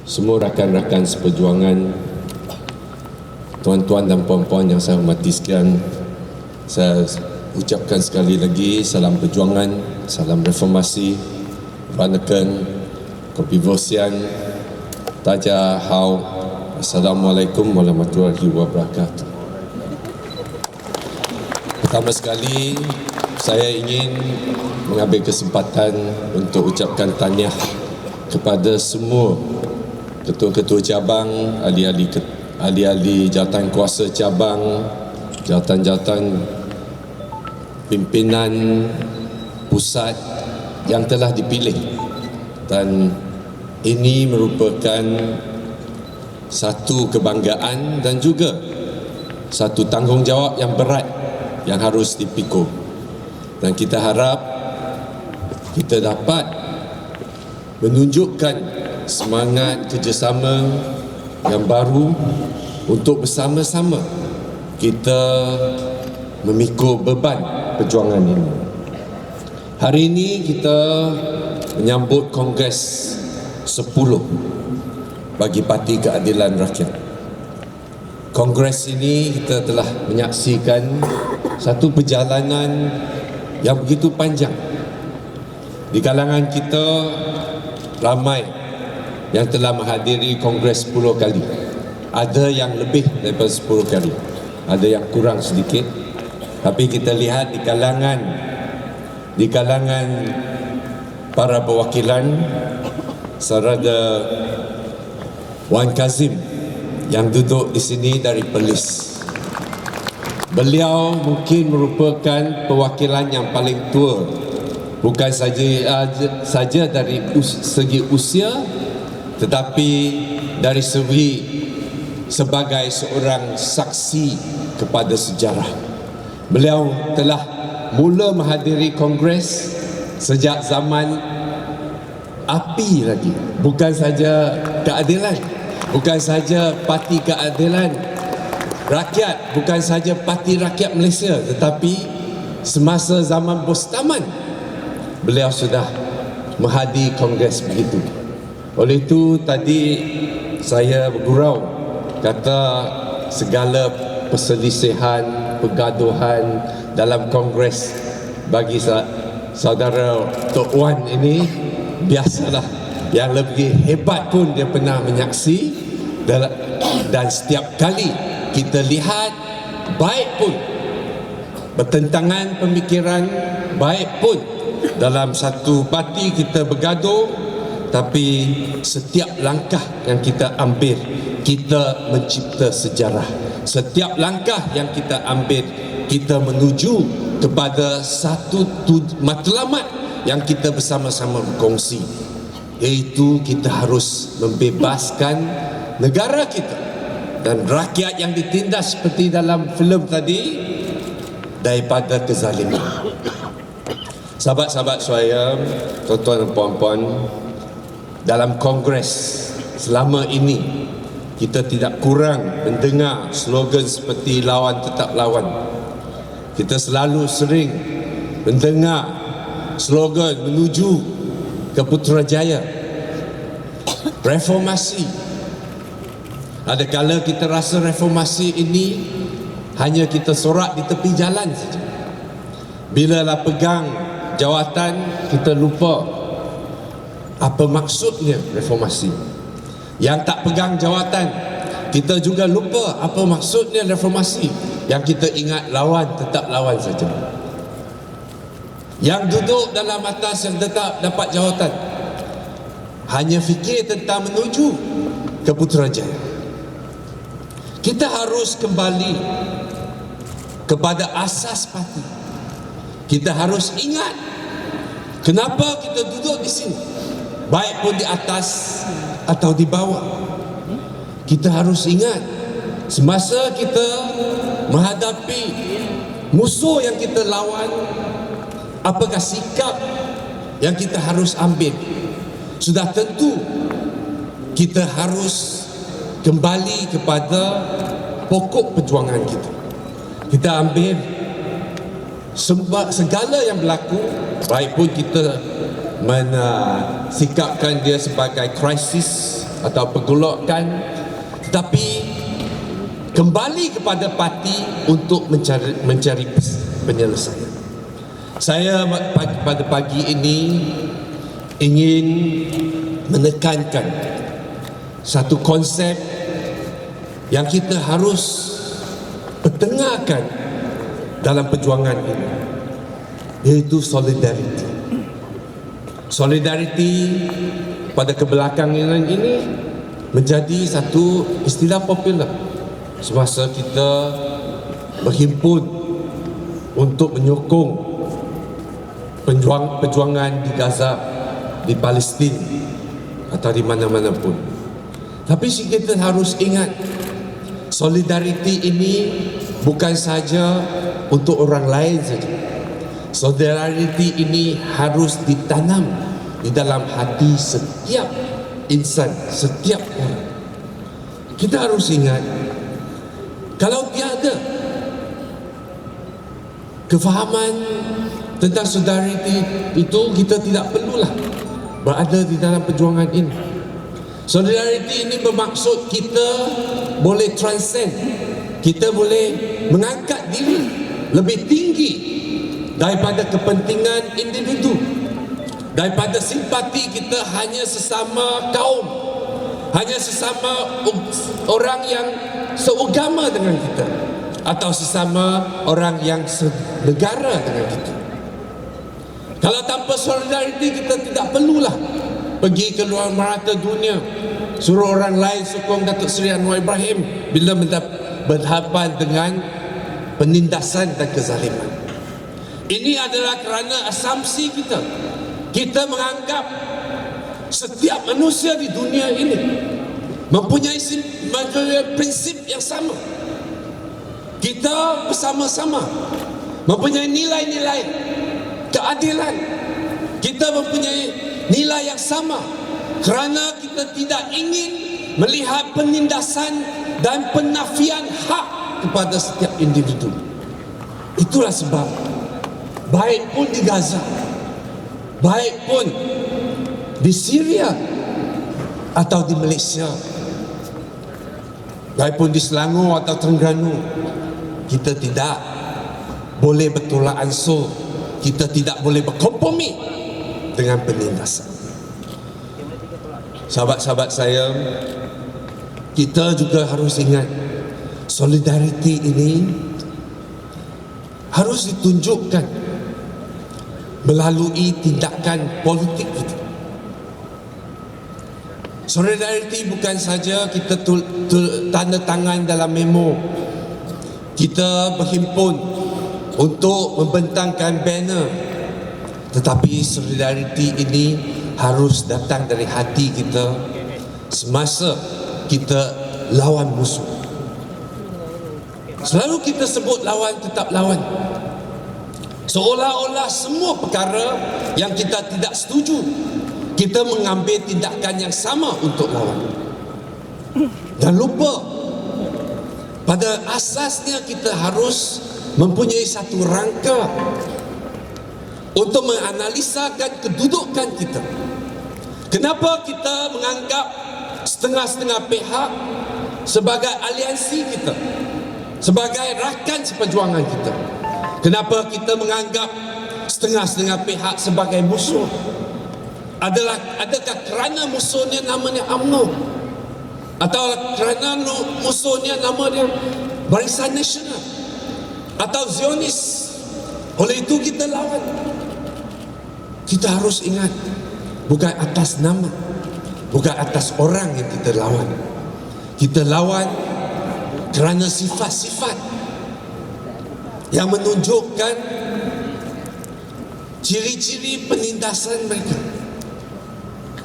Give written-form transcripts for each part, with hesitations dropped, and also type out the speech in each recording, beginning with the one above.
semua rakan-rakan seperjuangan, tuan-tuan dan puan-puan yang saya hormati sekalian, saya ucapkan sekali lagi salam perjuangan, salam reformasi, Vanakan, Kopi Vosian, Taja Hau, Assalamualaikum warahmatullahi wabarakatuh. Pertama sekali, saya ingin mengambil kesempatan untuk ucapkan tahniah kepada semua ketua-ketua cabang, ahli-ahli jawatan kuasa cabang, jawatan-jawatan pimpinan pusat yang telah dipilih, dan ini merupakan satu kebanggaan dan juga satu tanggungjawab yang berat yang harus dipikul, dan kita harap kita dapat menunjukkan semangat kerjasama yang baru untuk bersama-sama kita memikul beban perjuangan ini. Hari ini kita menyambut Kongres 10 bagi Parti Keadilan Rakyat. Kongres ini kita telah menyaksikan satu perjalanan yang begitu panjang. Di kalangan kita ramai yang telah menghadiri Kongres 10 kali. Ada yang lebih daripada 10 kali, ada yang kurang sedikit. Tapi kita lihat di kalangan para perwakilan, Sarada Wan Kazim yang duduk di sini dari Perlis. Beliau mungkin merupakan perwakilan yang paling tua, bukan saja dari segi usia, tetapi dari segi sebagai seorang saksi kepada sejarah. Beliau telah mula menghadiri Kongres sejak zaman api lagi, bukan saja keadilan, bukan saja Parti Keadilan Rakyat, bukan saja Parti Rakyat Malaysia, tetapi semasa zaman Bos Taman beliau sudah menghadiri Kongres begitu. Oleh itu tadi saya bergurau kata segala perselisihan, pergaduhan dalam Kongres bagi saudara Tok Wan ini biasalah. Yang lebih hebat pun dia pernah menyaksi, dan setiap kali kita lihat baik pun bertentangan pemikiran, baik pun dalam satu parti kita bergaduh, tapi setiap langkah yang kita ambil, kita mencipta sejarah. Setiap langkah yang kita ambil, kita menuju kepada satu matlamat yang kita bersama-sama berkongsi, iaitu kita harus membebaskan negara kita dan rakyat yang ditindas seperti dalam filem tadi daripada kezaliman. Sahabat-sahabat saya, tuan-tuan dan puan-puan, dalam Kongres selama ini kita tidak kurang mendengar slogan seperti lawan tetap lawan. Kita selalu sering mendengar slogan menuju ke Putrajaya, reformasi. Ada kala kita rasa reformasi ini hanya kita sorak di tepi jalan saja. Bila lah pegang jawatan, kita lupa apa maksudnya reformasi. Yang tak pegang jawatan, kita juga lupa apa maksudnya reformasi. Yang kita ingat lawan tetap lawan saja. Yang duduk dalam atas yang tetap dapat jawatan hanya fikir tentang menuju ke Putrajaya. Kita harus kembali kepada asas parti. Kita harus ingat kenapa kita duduk di sini, baik pun di atas atau di bawah. Kita harus ingat semasa kita menghadapi musuh yang kita lawan, apakah sikap yang kita harus ambil. Sudah tentu kita harus kembali kepada pokok perjuangan kita. Kita ambil segala yang berlaku, baik pun kita sikapkan dia sebagai krisis atau pergolakan, tetapi kembali kepada parti untuk mencari penyelesaian. Saya pada pagi ini ingin menekankan satu konsep yang kita harus pertengahkan dalam perjuangan ini, yaitu solidariti. Solidariti pada kebelakangan ini menjadi satu istilah popular semasa kita berhimpun untuk menyokong perjuangan di Gaza, di Palestin atau di mana-mana pun. Tapi kita harus ingat, solidariti ini bukan saja untuk orang lain saja. Solidariti ini harus ditanam di dalam hati setiap insan, setiap orang. Kita harus ingat, kalau tiada kefahaman tentang solidariti itu, kita tidak perlulah berada di dalam perjuangan ini. Solidariti ini bermaksud kita boleh transcend, kita boleh mengangkat diri lebih tinggi daripada kepentingan individu, daripada simpati kita hanya sesama kaum, hanya sesama orang yang seagama dengan kita, atau sesama orang yang senegara dengan kita. Kalau tanpa solidariti, kita tidak perlulah pergi ke luar merata dunia suruh orang lain sokong Datuk Seri Anwar Ibrahim bila berhadapan dengan penindasan dan kezaliman. Ini adalah kerana asumsi kita. Kita menganggap setiap manusia di dunia ini mempunyai prinsip yang sama. Kita bersama-sama mempunyai nilai-nilai keadilan. Kita mempunyai nilai yang sama kerana kita tidak ingin melihat penindasan dan penafian hak kepada setiap individu. Itulah sebab baik pun di Gaza, baik pun di Syria atau di Malaysia, baik pun di Selangor atau Terengganu, kita tidak boleh bertolak ansur, kita tidak boleh berkompromi dengan penindasan. Sahabat-sahabat saya, kita juga harus ingat, solidariti ini harus ditunjukkan melalui tindakan politik kita. Solidariti bukan saja kita tanda tangan dalam memo, kita berhimpun untuk membentangkan banner, tetapi solidariti ini harus datang dari hati kita semasa kita lawan musuh. Selalu kita sebut lawan tetap lawan, seolah-olah semua perkara yang kita tidak setuju, kita mengambil tindakan yang sama untuk lawan. Dan lupa, pada asasnya kita harus mempunyai satu rangka untuk menganalisakan kedudukan kita. Kenapa kita menganggap setengah-setengah pihak sebagai aliansi kita, sebagai rakan seperjuangan kita? Kenapa kita menganggap setengah-setengah pihak sebagai musuh? Adakah kerana musuhnya namanya UMNO? Atau kerana musuhnya namanya Barisan Nasional? Atau Zionis? Oleh itu kita lawan. Kita harus ingat, bukan atas nama, bukan atas orang yang kita lawan. Kita lawan kerana sifat-sifat yang menunjukkan ciri-ciri penindasan mereka.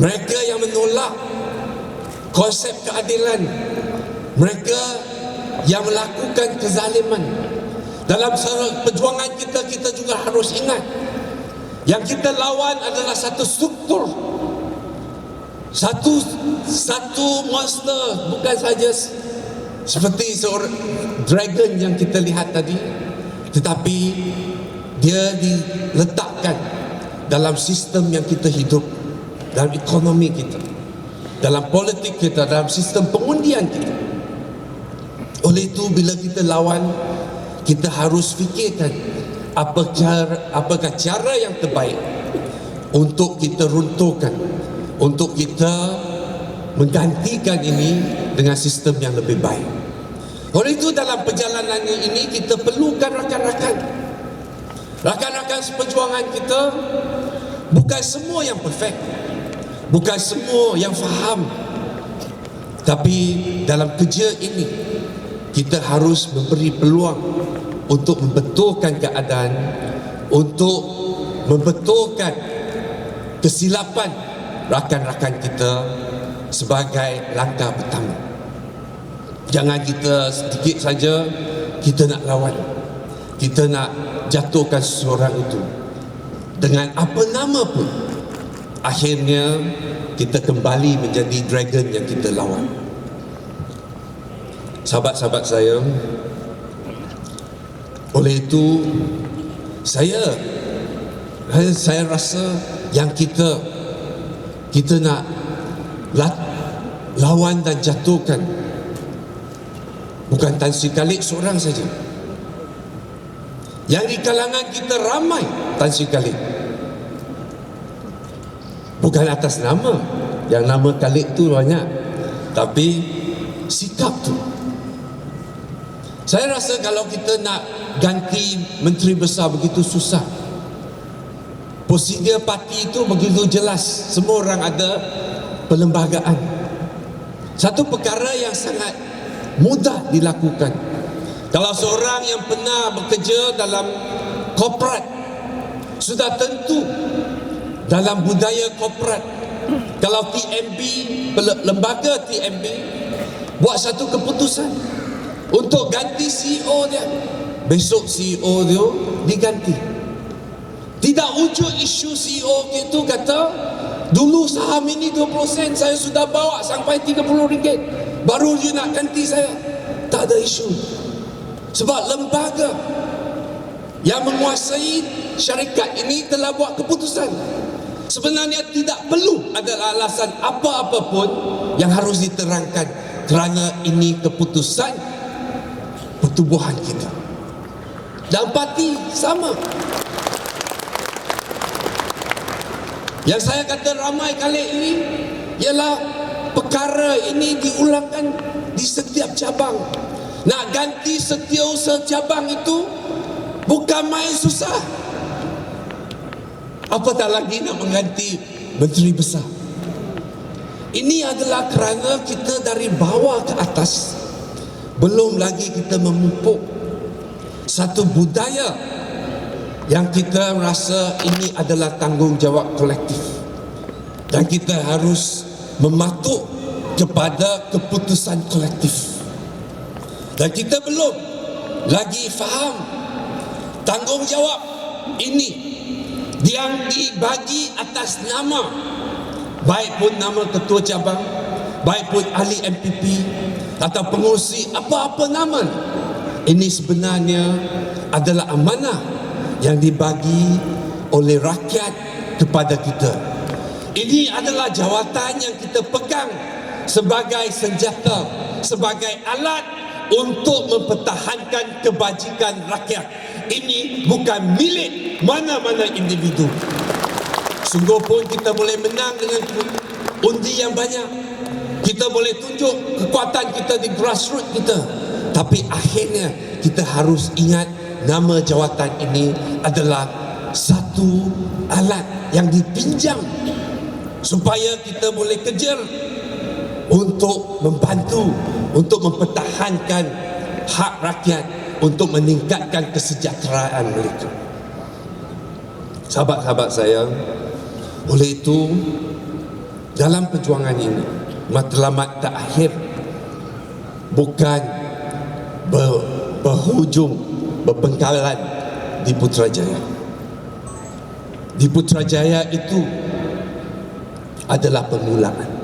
Mereka yang menolak konsep keadilan, mereka yang melakukan kezaliman. Dalam perjuangan kita, kita juga harus ingat, yang kita lawan adalah satu struktur, satu monster, bukan saja seperti seorang dragon yang kita lihat tadi, tetapi dia diletakkan dalam sistem yang kita hidup, dalam ekonomi kita. dalam politik kita, dalam sistem pengundian kita. Oleh itu, bila kita lawan, kita harus fikirkan apakah cara yang terbaik untuk kita runtuhkan, untuk kita menggantikan ini dengan sistem yang lebih baik. Oleh itu, dalam perjalanan ini kita perlukan rakan-rakan seperjuangan kita. Bukan semua yang perfect, bukan semua yang faham, tapi dalam kerja ini kita harus memberi peluang untuk membetulkan keadaan, untuk membetulkan kesilapan rakan-rakan kita sebagai langkah pertama. Jangan kita sedikit saja kita nak lawan, kita nak jatuhkan seseorang itu dengan apa nama pun, akhirnya kita kembali menjadi dragon yang kita lawan. Sahabat-sahabat saya, oleh itu saya rasa yang kita nak lawan dan jatuhkan bukan Tan Sri Khalid seorang saja. Yang di kalangan kita ramai Tan Sri Khalid. Bukan atas nama, yang nama Khalid tu banyak, tapi sikap tu. Saya rasa kalau kita nak ganti menteri besar begitu susah. Prosedur parti itu begitu jelas, semua orang ada perlembagaan. Satu perkara yang sangat mudah dilakukan. Kalau seorang yang pernah bekerja dalam korporat, sudah tentu dalam budaya korporat, kalau TMB, lembaga TMB buat satu keputusan untuk ganti CEO dia, besok CEO dia diganti. Tidak wujud isu CEO itu kata, dulu saham ini 20% saya sudah bawa sampai RM30, baru dia nak ganti saya. Tak ada isu. Sebab lembaga yang menguasai syarikat ini telah buat keputusan. Sebenarnya tidak perlu ada alasan apa-apa pun yang harus diterangkan, kerana ini keputusan pertubuhan kita. Dan parti sama. Yang saya kata ramai kali ini ialah perkara ini diulangkan di setiap cabang. Nak ganti setiausaha cabang itu bukan main susah. Apatah lagi nak mengganti menteri besar. Ini adalah kerana kita dari bawah ke atas belum lagi kita memupuk satu budaya yang kita rasa ini adalah tanggungjawab kolektif, dan kita harus mematuk kepada keputusan kolektif. Dan kita belum lagi faham tanggungjawab ini yang dibagi atas nama, baik pun nama ketua cabang, baik pun ahli MPP atau pengurusi apa-apa nama. Ini sebenarnya adalah amanah yang dibagi oleh rakyat kepada kita. Ini adalah jawatan yang kita pegang sebagai senjata, sebagai alat untuk mempertahankan kebajikan rakyat. Ini bukan milik mana-mana individu. Sungguh pun kita boleh menang dengan undi yang banyak, kita boleh tunjuk kekuatan kita di grassroots kita, tapi akhirnya kita harus ingat nama jawatan ini adalah satu alat yang dipinjam supaya kita boleh kejar untuk membantu, untuk mempertahankan hak rakyat, untuk meningkatkan kesejahteraan mereka. Sahabat-sahabat saya, oleh itu dalam perjuangan ini matlamat terakhir bukan berhujung berpengkalan di Putrajaya. Di Putrajaya itu adalah permulaan.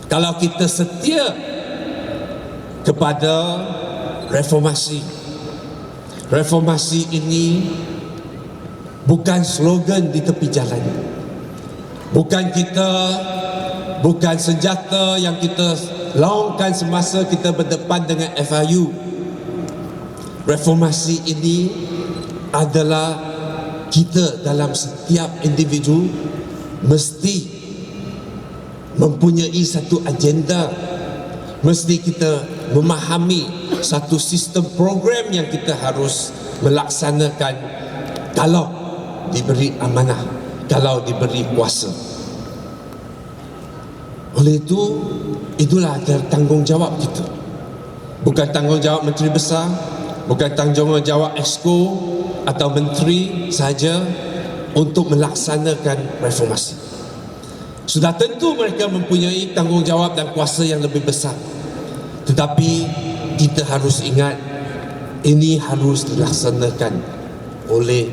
Kalau kita setia kepada reformasi, reformasi ini bukan slogan di tepi jalan, bukan senjata yang kita laungkan semasa kita berdepan dengan FIU. Reformasi ini adalah kita dalam setiap individu mesti mempunyai satu agenda, mesti kita memahami satu sistem program yang kita harus melaksanakan kalau diberi amanah, kalau diberi kuasa. Oleh itu, itulah tanggungjawab kita. Bukan tanggungjawab menteri besar, bukan tanggungjawab exco atau menteri saja untuk melaksanakan reformasi. Sudah tentu mereka mempunyai tanggungjawab dan kuasa yang lebih besar. Tetapi kita harus ingat, ini harus dilaksanakan oleh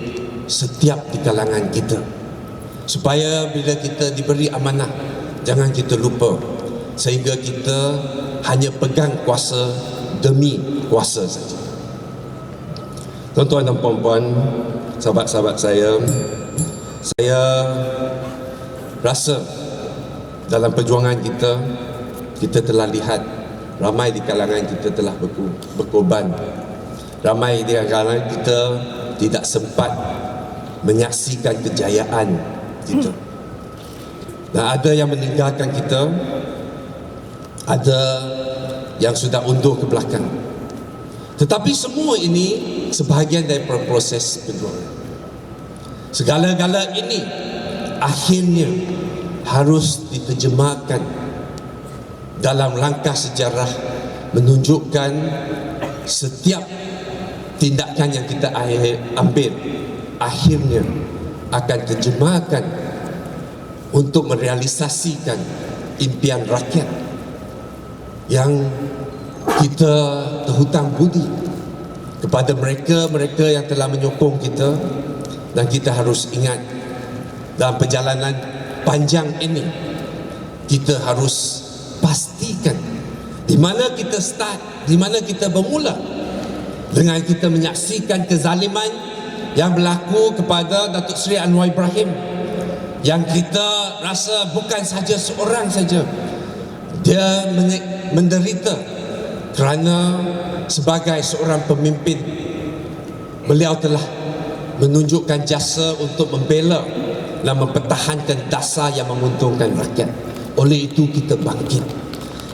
setiap di kalangan kita. Supaya bila kita diberi amanah, jangan kita lupa, sehingga kita hanya pegang kuasa demi kuasa saja. Tuan-tuan dan puan-puan, sahabat-sahabat saya rasa dalam perjuangan kita telah lihat ramai di kalangan kita telah berkorban. Ramai di kalangan kita tidak sempat menyaksikan kejayaan kita. Dan ada yang meninggalkan kita, ada yang sudah undur ke belakang. Tetapi semua ini sebahagian daripada proses perjuangan. Segala-gala ini akhirnya harus diterjemahkan dalam langkah sejarah, menunjukkan setiap tindakan yang kita ambil akhirnya akan terjemahkan untuk merealisasikan impian rakyat yang kita terhutang budi kepada mereka yang telah menyokong kita. Dan kita harus ingat, dalam perjalanan panjang ini kita harus pastikan di mana kita start, di mana kita bermula, dengan kita menyaksikan kezaliman yang berlaku kepada Datuk Seri Anwar Ibrahim, yang kita rasa bukan saja seorang saja dia menderita kerana sebagai seorang pemimpin beliau telah menunjukkan jasa untuk membela dan mempertahankan dasar yang menguntungkan rakyat. Oleh itu kita bangkit.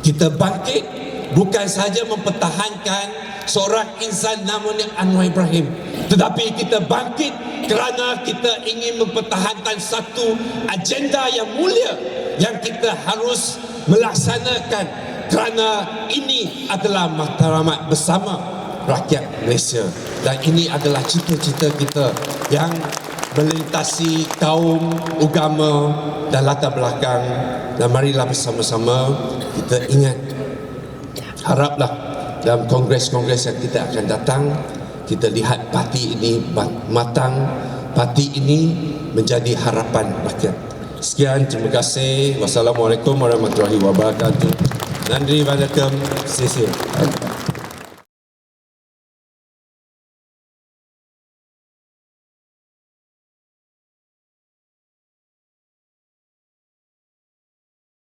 Kita bangkit bukan saja mempertahankan seorang insan namanya Anwar Ibrahim, tetapi kita bangkit kerana kita ingin mempertahankan satu agenda yang mulia yang kita harus melaksanakan, kerana ini adalah matlamat bersama rakyat Malaysia. Dan ini adalah cita-cita kita yang melintasi kaum, agama dan latar belakang. Dan marilah bersama-sama kita ingat, haraplah dalam kongres-kongres yang kita akan datang, kita lihat parti ini matang, parti ini menjadi harapan rakyat. Sekian, terima kasih. Wassalamualaikum warahmatullahi wabarakatuh. Nandri, waalaikum. Sisi.